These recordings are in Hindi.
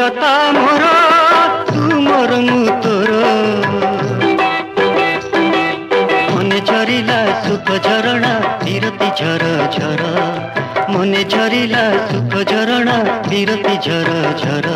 लता मोर तू मोर मु तोर मने झरिला सुख झरणा बिरती झर झर मने झरिला सुख झरणा बिरती झर झर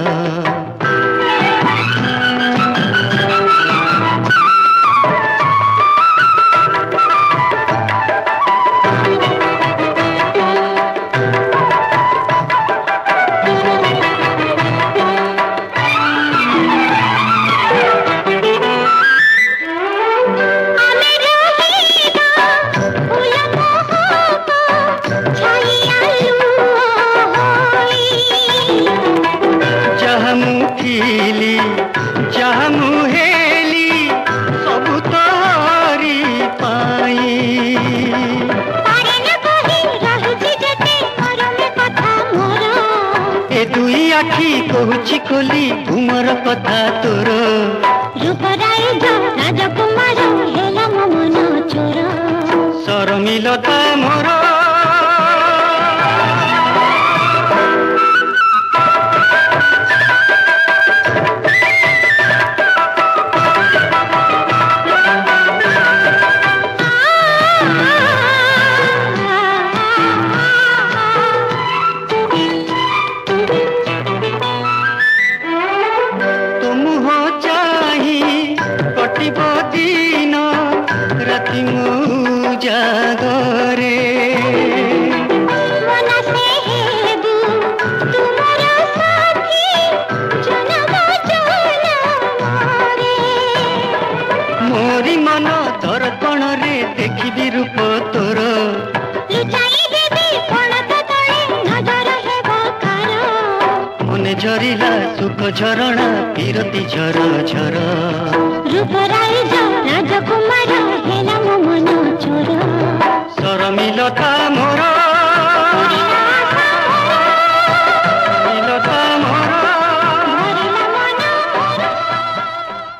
दुई आखि कहूची खोली उमर कथा तोर रूपराय राजकुमार हेला मो मन चोर शर्मिलता मोर दिन राति मु जागरे मोरी मन दर्पण रे देखी रूप तोर मने झरिला सुख झरणा बिरती झर झर रूप